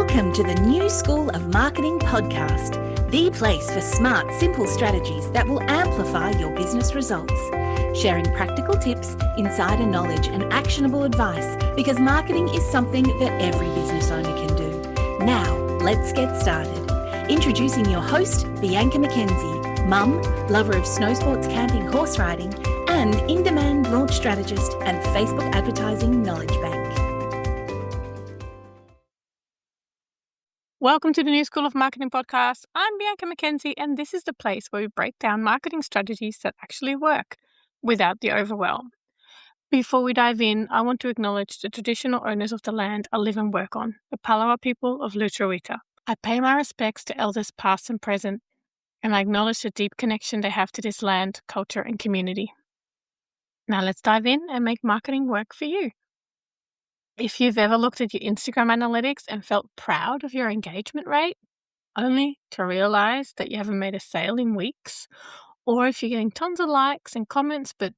Welcome to the New School of Marketing podcast, the place for smart, simple strategies that will amplify your business results. Sharing practical tips, insider knowledge, and actionable advice because marketing is something that every business owner can do. Now, let's get started. Introducing your host, Bianca McKenzie, mum, lover of snow sports, camping, horse riding, and in-demand launch strategist and Facebook advertising knowledge bank. Welcome to the New School of Marketing podcast. I'm Bianca McKenzie, and this is the place where we break down marketing strategies that actually work without the overwhelm. Before we dive in, I want to acknowledge the traditional owners of the land I live and work on, the Palawa people of Lutruwita. I pay my respects to elders past and present, and I acknowledge the deep connection they have to this land, culture, and community. Now let's dive in and make marketing work for you. If you've ever looked at your Instagram analytics and felt proud of your engagement rate, only to realize that you haven't made a sale in weeks, or if you're getting tons of likes and comments but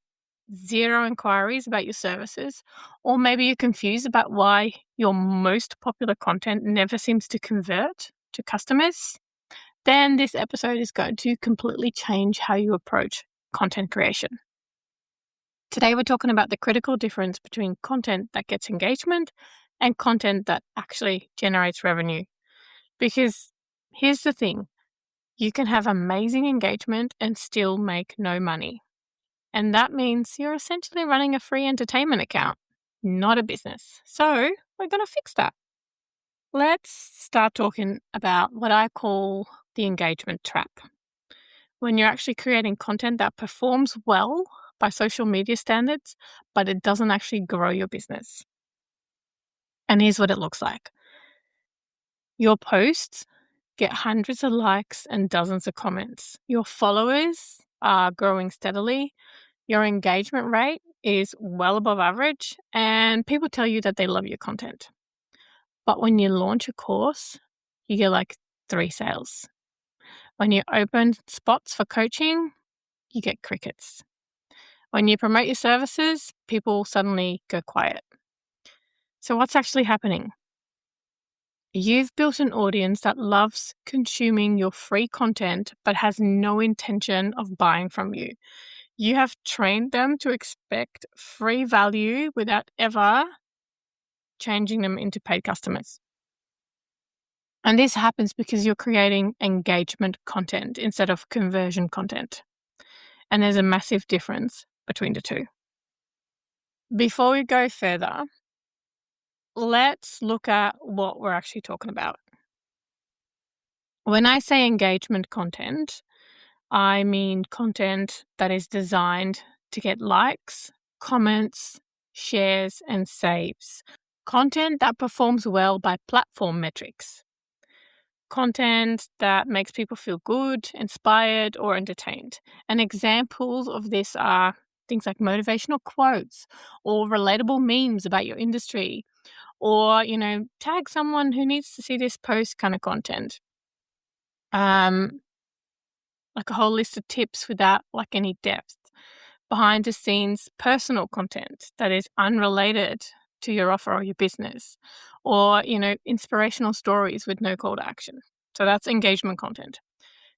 zero inquiries about your services, or maybe you're confused about why your most popular content never seems to convert to customers, then this episode is going to completely change how you approach content creation. Today, we're talking about the critical difference between content that gets engagement and content that actually generates revenue. Because here's the thing, you can have amazing engagement and still make no money. And that means you're essentially running a free entertainment account, not a business. So we're going to fix that. Let's start talking about what I call the engagement trap. When you're actually creating content that performs well by social media standards, but it doesn't actually grow your business. And here's what it looks like. Your posts get hundreds of likes and dozens of comments. Your followers are growing steadily. Your engagement rate is well above average, and people tell you that they love your content. But when you launch a course, you get like 3 sales. When you open spots for coaching, you get crickets. When you promote your services, people suddenly go quiet. So what's actually happening? You've built an audience that loves consuming your free content but has no intention of buying from you. You have trained them to expect free value without ever changing them into paid customers. And this happens because you're creating engagement content instead of conversion content. And there's a massive difference between the two. Before we go further, let's look at what we're actually talking about. When I say engagement content, I mean content that is designed to get likes, comments, shares, and saves. Content that performs well by platform metrics. Content that makes people feel good, inspired, or entertained. And examples of this are things like motivational quotes or relatable memes about your industry, or, tag someone who needs to see this post kind of content. Like a whole list of tips without like any depth. Behind the scenes personal content that is unrelated to your offer or your business, or, inspirational stories with no call to action. So that's engagement content.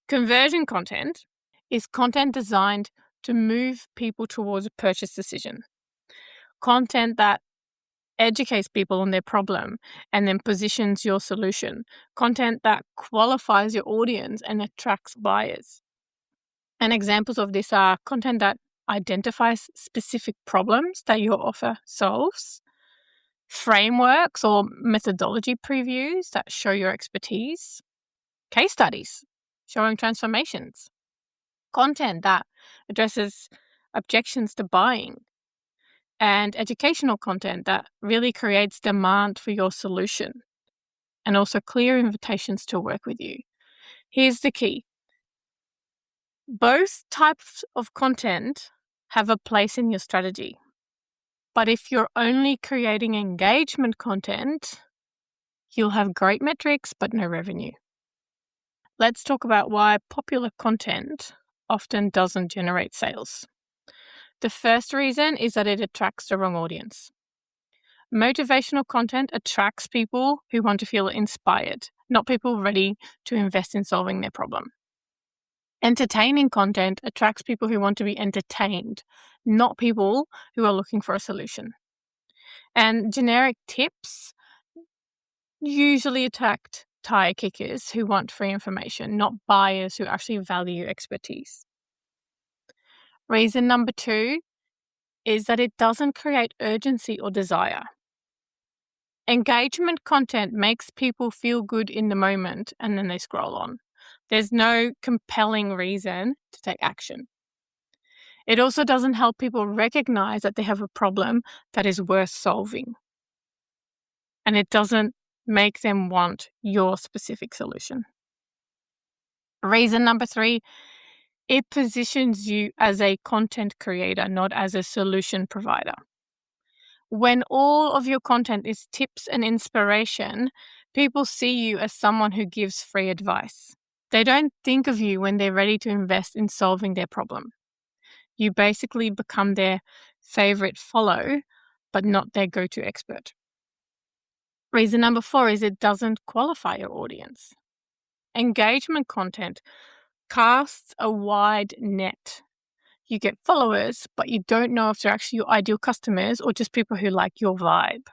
Conversion content is content designed to move people towards a purchase decision. Content that educates people on their problem and then positions your solution. Content that qualifies your audience and attracts buyers. And examples of this are content that identifies specific problems that your offer solves, frameworks or methodology previews that show your expertise, case studies showing transformations, content that addresses objections to buying, and educational content that really creates demand for your solution, and also clear invitations to work with you. Here's the key. Both types of content have a place in your strategy. But if you're only creating engagement content, you'll have great metrics but no revenue. Let's talk about why popular content often doesn't generate sales. The first reason is that it attracts the wrong audience. Motivational content attracts people who want to feel inspired, not people ready to invest in solving their problem. Entertaining content attracts people who want to be entertained, not people who are looking for a solution. And generic tips usually attract tire kickers who want free information, not buyers who actually value expertise. Reason number 2 is that it doesn't create urgency or desire. Engagement content makes people feel good in the moment and then they scroll on. There's no compelling reason to take action. It also doesn't help people recognize that they have a problem that is worth solving. And it doesn't make them want your specific solution. Reason number 3, it positions you as a content creator, not as a solution provider. When all of your content is tips and inspiration, people see you as someone who gives free advice. They don't think of you when they're ready to invest in solving their problem. You basically become their favorite follow, but not their go-to expert. Reason number 4 is it doesn't qualify your audience. Engagement content casts a wide net. You get followers, but you don't know if they're actually your ideal customers or just people who like your vibe.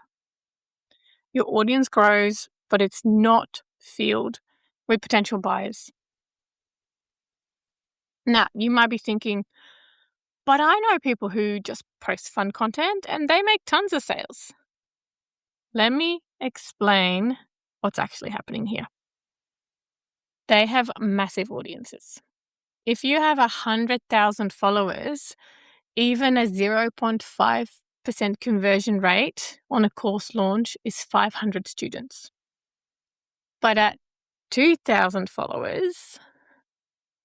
Your audience grows, but it's not filled with potential buyers. Now, you might be thinking, but I know people who just post fun content and they make tons of sales. Let me explain what's actually happening here. They have massive audiences. If you have 100,000 followers, even a 0.5% conversion rate on a course launch is 500 students. But at 2,000 followers,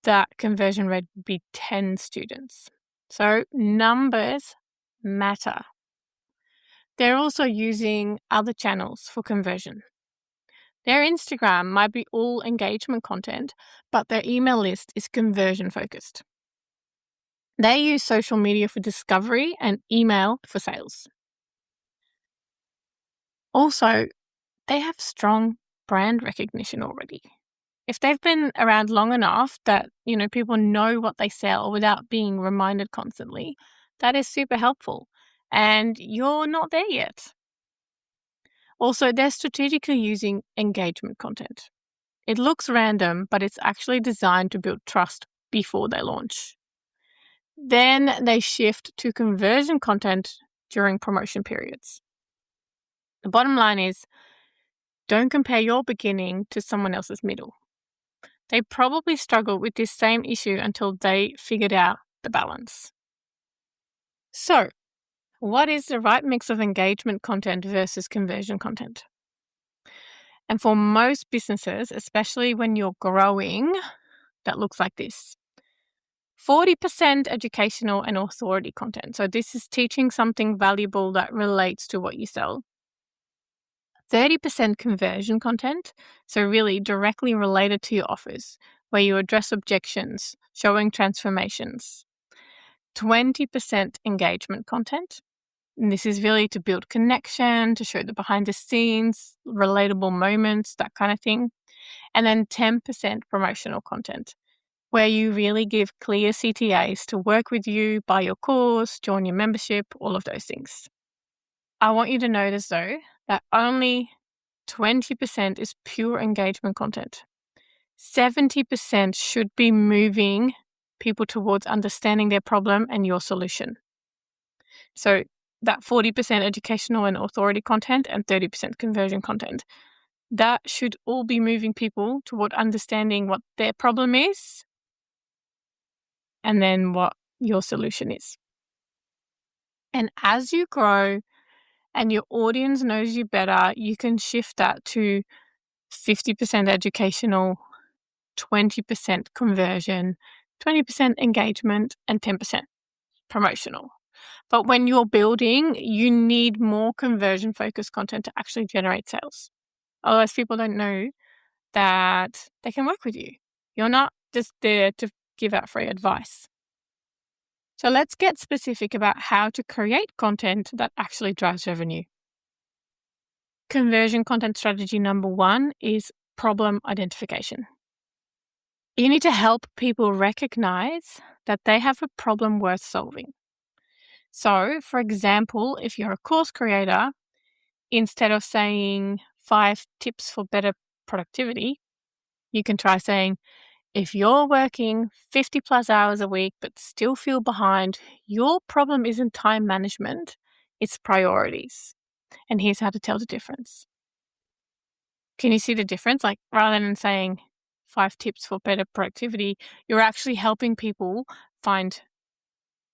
that conversion rate would be 10 students. So numbers matter. They're also using other channels for conversion. Their Instagram might be all engagement content, but their email list is conversion focused. They use social media for discovery and email for sales. Also, they have strong brand recognition already. If they've been around long enough that, people know what they sell without being reminded constantly, that is super helpful. And you're not there yet. Also, they're strategically using engagement content. It looks random, but it's actually designed to build trust before they launch. Then they shift to conversion content during promotion periods. The bottom line is, don't compare your beginning to someone else's middle. They probably struggled with this same issue until they figured out the balance. So, what is the right mix of engagement content versus conversion content? And for most businesses, especially when you're growing, that looks like this. 40% educational and authority content. So this is teaching something valuable that relates to what you sell. 30% conversion content, so really directly related to your offers, where you address objections, showing transformations. 20% engagement content, and this is really to build connection, to show the behind the scenes, relatable moments, that kind of thing. And then 10% promotional content, where you really give clear CTAs to work with you, buy your course, join your membership, all of those things. I want you to notice, though, that only 20% is pure engagement content. 70% should be moving people towards understanding their problem and your solution. So that 40% educational and authority content and 30% conversion content, that should all be moving people toward understanding what their problem is and then what your solution is. And as you grow and your audience knows you better, you can shift that to 50% educational, 20% conversion, 20% engagement, and 10% promotional. But when you're building, you need more conversion-focused content to actually generate sales. Otherwise, people don't know that they can work with you. You're not just there to give out free advice. So let's get specific about how to create content that actually drives revenue. Conversion content strategy number 1 is problem identification. You need to help people recognize that they have a problem worth solving. So, for example, if you're a course creator, instead of saying 5 tips for better productivity, you can try saying, if you're working 50 plus hours a week but still feel behind, your problem isn't time management, it's priorities. And here's how to tell the difference. Can you see the difference? Like, rather than saying 5 tips for better productivity, you're actually helping people find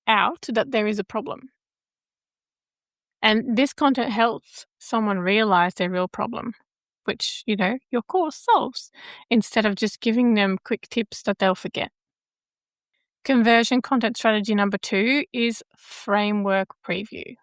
out that there is a problem. And this content helps someone realize their real problem, which, your course solves, instead of just giving them quick tips that they'll forget. Conversion content strategy number 2 is framework preview.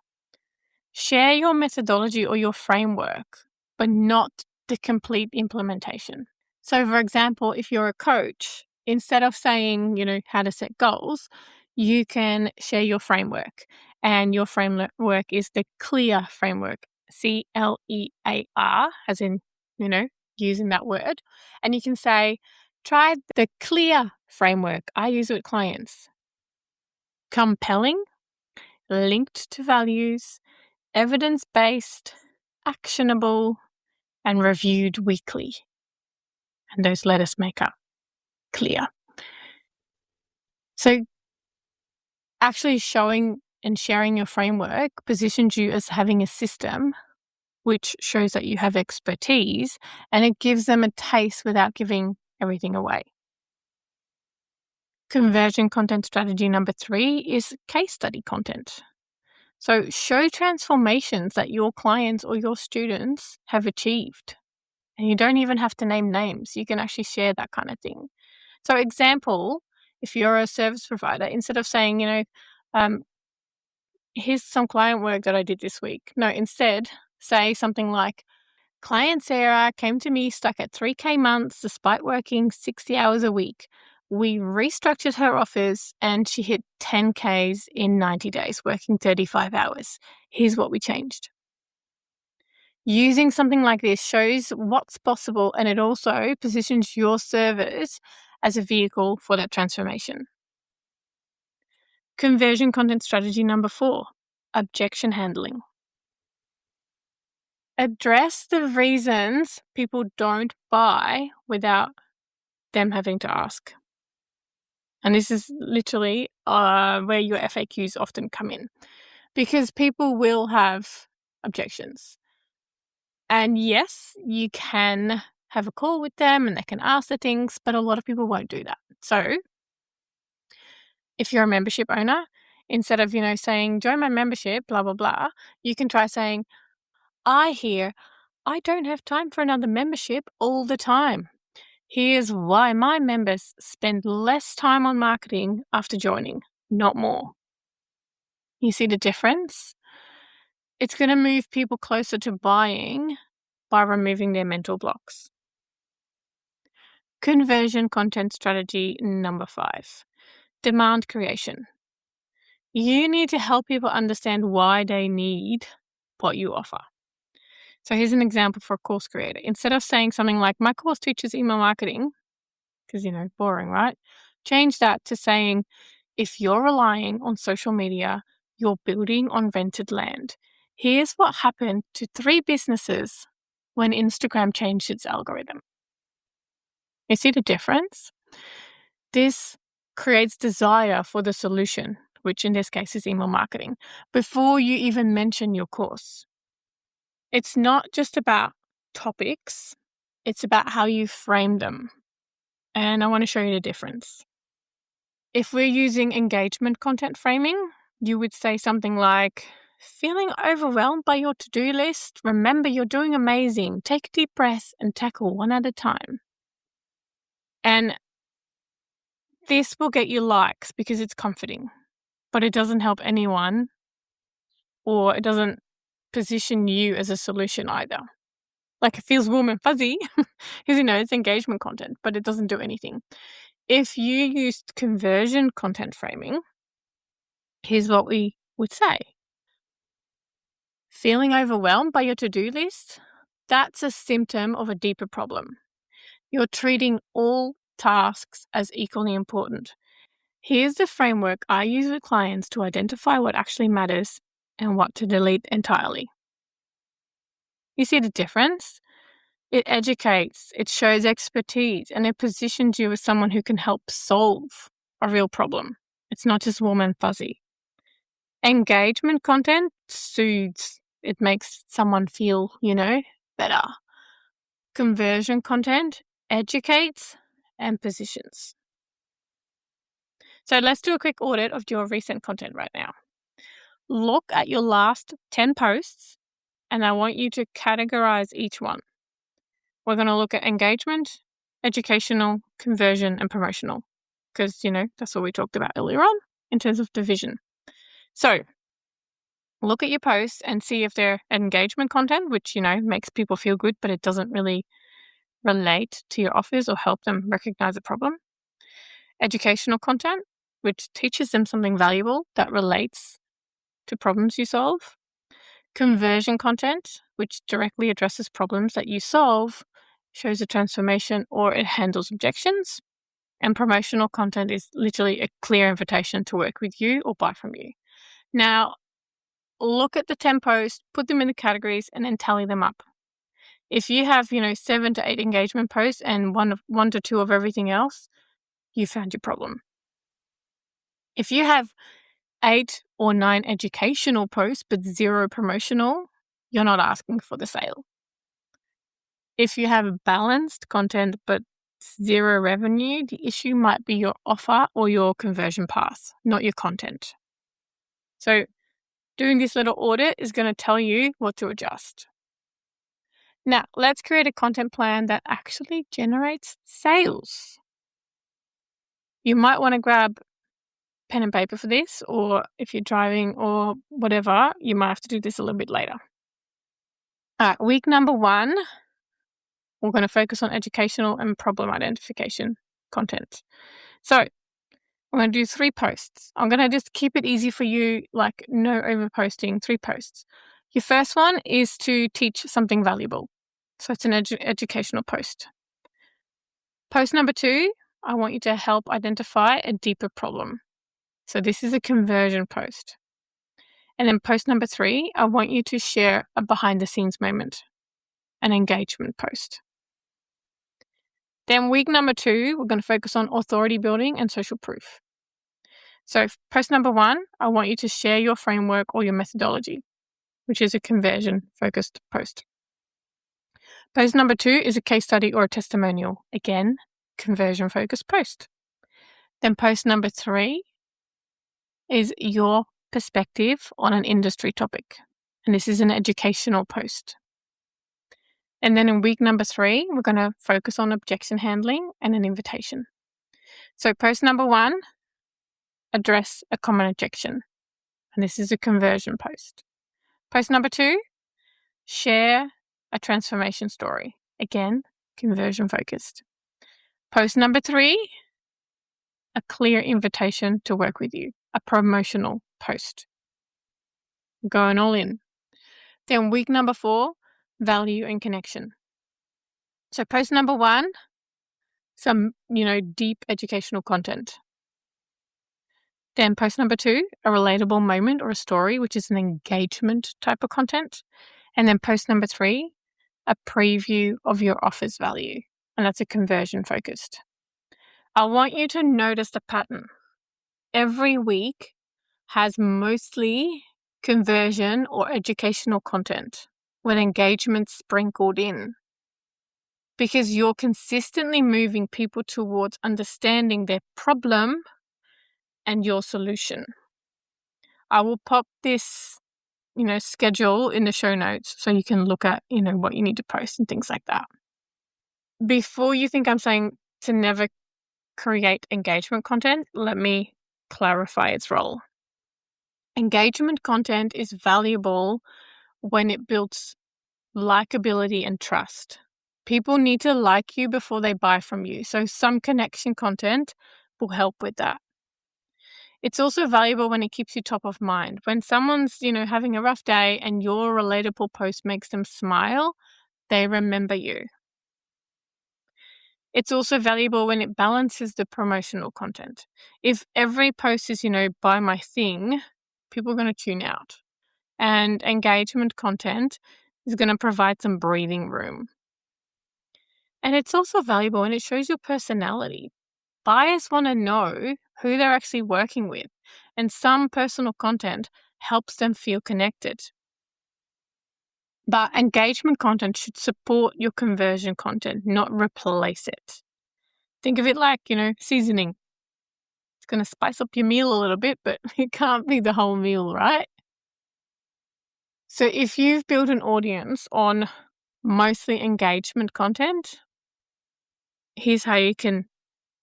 Share your methodology or your framework, but not the complete implementation. So, for example, if you're a coach, instead of saying, how to set goals, you can share your framework. And your framework is the CLEAR framework, CLEAR, as in, using that word. And you can say, try the CLEAR framework. I use it with clients. Compelling, linked to values, evidence-based, actionable, and reviewed weekly. And those letters make up CLEAR. So actually showing and sharing your framework positions you as having a system which shows that you have expertise, and it gives them a taste without giving everything away. Conversion content strategy number 3 is case study content. So show transformations that your clients or your students have achieved. And you don't even have to name names. You can actually share that kind of thing. So example, if you're a service provider, instead of saying, here's some client work that I did this week. No, instead say something like, client Sarah came to me stuck at 3K months despite working 60 hours a week. We restructured her offers and she hit 10Ks in 90 days, working 35 hours. Here's what we changed. Using something like this shows what's possible, and it also positions your service as a vehicle for that transformation. Conversion content strategy number 4, objection handling. Address the reasons people don't buy without them having to ask. And this is literally where your FAQs often come in, because people will have objections. And yes, you can have a call with them and they can ask the things, but a lot of people won't do that. So if you're a membership owner, instead of, saying, join my membership, blah, blah, blah, you can try saying, I don't have time for another membership all the time. Here's why my members spend less time on marketing after joining, not more. You see the difference? It's going to move people closer to buying by removing their mental blocks. Conversion content strategy number 5, demand creation. You need to help people understand why they need what you offer. So here's an example for a course creator. Instead of saying something like, my course teaches email marketing, because, boring, right? Change that to saying, if you're relying on social media, you're building on rented land. Here's what happened to 3 businesses when Instagram changed its algorithm. You see the difference? This creates desire for the solution, which in this case is email marketing, before you even mention your course. It's not just about topics, it's about how you frame them. And I want to show you the difference. If we're using engagement content framing, you would say something like, feeling overwhelmed by your to-do list? Remember, you're doing amazing. Take a deep breath and tackle one at a time. And this will get you likes because it's comforting, but it doesn't help anyone, or it doesn't position you as a solution either. Like, it feels warm and fuzzy because, it's engagement content, but it doesn't do anything. If you used conversion content framing, here's what we would say. Feeling overwhelmed by your to-do list? That's a symptom of a deeper problem. You're treating all tasks as equally important. Here's the framework I use with clients to identify what actually matters and what to delete entirely. You see the difference? It educates, it shows expertise, and it positions you as someone who can help solve a real problem. It's not just warm and fuzzy. Engagement content soothes. It makes someone feel, better. Conversion content educates and positions. So let's do a quick audit of your recent content right now. Look at your last 10 posts, and I want you to categorize each one. We're going to look at engagement, educational, conversion, and promotional, because, that's what we talked about earlier on in terms of division. So look at your posts and see if they're engagement content, which, makes people feel good, but it doesn't really relate to your offers or help them recognize a problem. Educational content, which teaches them something valuable that relates to problems you solve. Conversion content, which directly addresses problems that you solve, shows a transformation, or it handles objections. And promotional content is literally a clear invitation to work with you or buy from you. Now, look at the 10 posts, put them in the categories, and then tally them up. If you have, 7 to 8 engagement posts and one to 2 of everything else, you found your problem. If you have 8 or 9 educational posts but 0 promotional, you're not asking for the sale. If you have balanced content but 0 revenue, the issue might be your offer or your conversion path, not your content. So doing this little audit is going to tell you what to adjust. Now, let's create a content plan that actually generates sales. You might want to grab pen and paper for this, or if you're driving or whatever, you might have to do this a little bit later. All right, week number 1, we're going to focus on educational and problem identification content. So I'm going to do 3 posts. I'm going to just keep it easy for you, like no overposting, 3 posts. Your first one is to teach something valuable. So it's an educational post. Post number 2, I want you to help identify a deeper problem. So this is a conversion post. And then post number 3, I want you to share a behind the scenes moment, an engagement post. Then week number 2, we're going to focus on authority building and social proof. So post number 1, I want you to share your framework or your methodology, which is a conversion focused post. Post number 2 is a case study or a testimonial, again, conversion focused post. Then post number 3 is your perspective on an industry topic, and this is an educational post. And then in week number 3, we're going to focus on objection handling and an invitation. So post number 1, address a common objection, and this is a conversion post. Post number 2, share a transformation story, again, conversion focused. Post number 3, a clear invitation to work with you, a promotional post. Going all in. Then week number 4, value and connection. So post number 1, some, deep educational content. Then post number 2, a relatable moment or a story, which is an engagement type of content. And then post number 3, a preview of your offer's value. And that's a conversion focused. I want you to notice the pattern. Every week has mostly conversion or educational content with engagement sprinkled in, because you're consistently moving people towards understanding their problem and your solution. I will pop this, schedule in the show notes so you can look at, what you need to post and things like that. Before you think I'm saying to never create engagement content, let me clarify its role. Engagement content is valuable when it builds likability and trust. People need to like you before they buy from you. So some connection content will help with that. It's also valuable when it keeps you top of mind. When someone's, having a rough day and your relatable post makes them smile, They remember you. It's also valuable when it balances the promotional content. If every post is, buy my thing, people are going to tune out. And engagement content is going to provide some breathing room. And it's also valuable when it shows your personality. Buyers want to know who they're actually working with, and some personal content helps them feel connected. But engagement content should support your conversion content, not replace it. Think of it like, seasoning. It's going to spice up your meal a little bit, but it can't be the whole meal, right? So if you've built an audience on mostly engagement content, here's how you can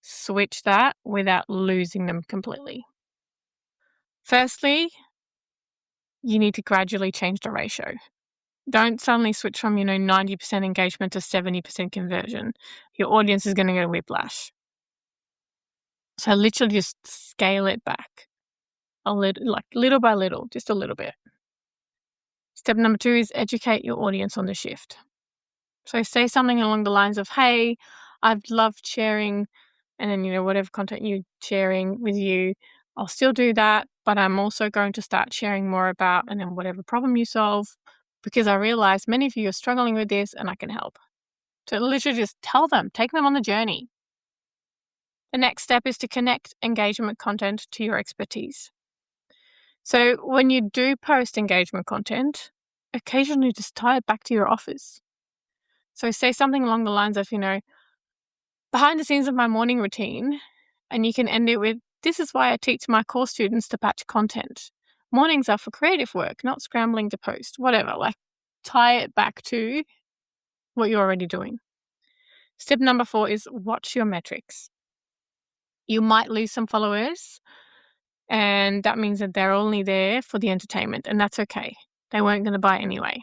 switch that without losing them completely. Firstly, you need to gradually change the ratio. Don't suddenly switch from, 90% engagement to 70% conversion. Your audience is going to get a whiplash. So literally just scale it back little by little, just a little bit. Step number 2 is educate your audience on the shift. So say something along the lines of, hey, I've loved sharing, and then, whatever content you're sharing with you, I'll still do that, but I'm also going to start sharing more about, and then whatever problem you solve, because I realize many of you are struggling with this and I can help. So literally just tell them, take them on the journey. The next step is to connect engagement content to your expertise. So when you do post engagement content, occasionally just tie it back to your offers. So say something along the lines of, behind the scenes of my morning routine, and you can end it with, this is why I teach my core students to batch content. Mornings are for creative work, not scrambling to post, whatever. Tie it back to what you're already doing. Step number 4 is watch your metrics. You might lose some followers, and that means that they're only there for the entertainment, and that's okay. They weren't going to buy anyway.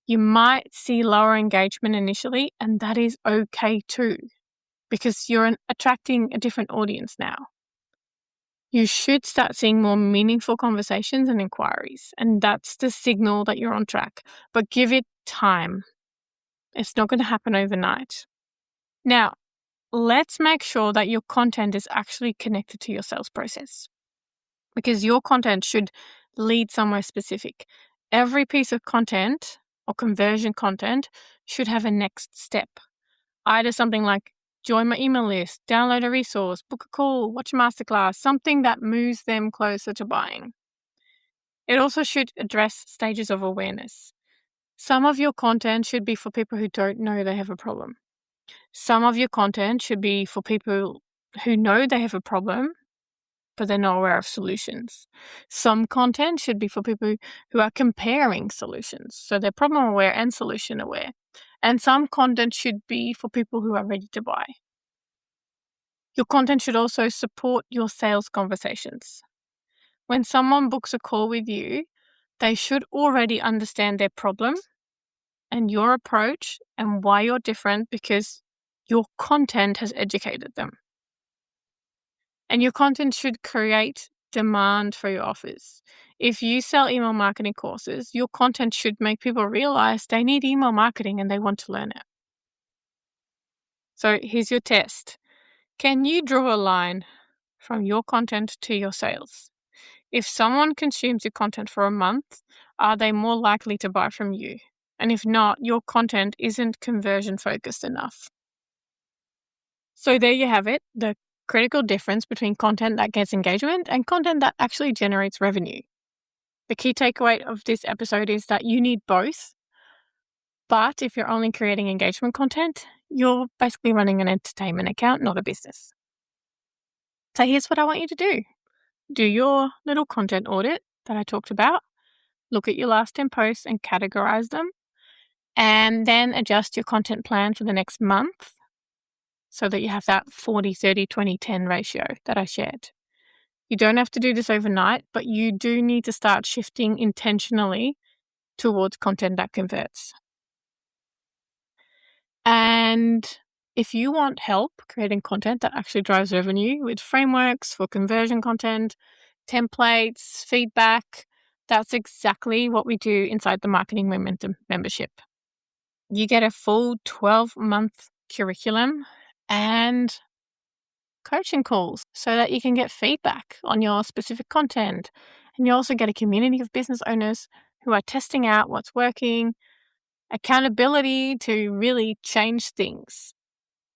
You might see lower engagement initially, and that is okay too, because you're attracting a different audience now. You should start seeing more meaningful conversations and inquiries, and that's the signal that you're on track. But give it time. It's not going to happen overnight. Now, let's make sure that your content is actually connected to your sales process, because your content should lead somewhere specific. Every piece of content or conversion content should have a next step. Either something like join my email list, download a resource, book a call, watch a masterclass, something that moves them closer to buying. It also should address stages of awareness. Some of your content should be for people who don't know they have a problem. Some of your content should be for people who know they have a problem, but they're not aware of solutions. Some content should be for people who are comparing solutions, so they're problem aware and solution aware. And some content should be for people who are ready to buy. Your content should also support your sales conversations. When someone books a call with you, they should already understand their problem and your approach and why you're different, because your content has educated them. And your content should create demand for your offers. If you sell email marketing courses, your content should make people realize they need email marketing and they want to learn it. So here's your test. Can you draw a line from your content to your sales? If someone consumes your content for a month, are they more likely to buy from you? And if not, your content isn't conversion focused enough. So there you have it, the critical difference between content that gets engagement and content that actually generates revenue. The key takeaway of this episode is that you need both. But if you're only creating engagement content, you're basically running an entertainment account, not a business. So here's what I want you to do. Do your little content audit that I talked about. Look at your last 10 posts and categorize them. And then adjust your content plan for the next month so that you have that 40, 30, 20, 10 ratio that I shared. You don't have to do this overnight, but you do need to start shifting intentionally towards content that converts. And if you want help creating content that actually drives revenue with frameworks for conversion content, templates, feedback, that's exactly what we do inside the Marketing Momentum membership. You get a full 12-month curriculum and coaching calls so that you can get feedback on your specific content. And you also get a community of business owners who are testing out what's working, accountability to really change things.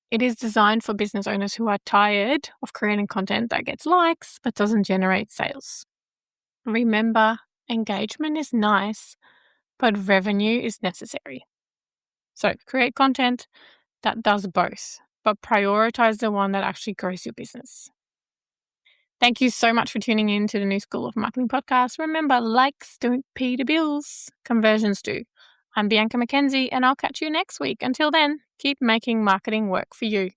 It is designed for business owners who are tired of creating content that gets likes but doesn't generate sales. Remember, engagement is nice, but revenue is necessary. So create content that does both, but prioritize the one that actually grows your business. Thank you so much for tuning in to the New School of Marketing podcast. Remember, likes don't pay the bills, conversions do. I'm Bianca McKenzie, and I'll catch you next week. Until then, keep making marketing work for you.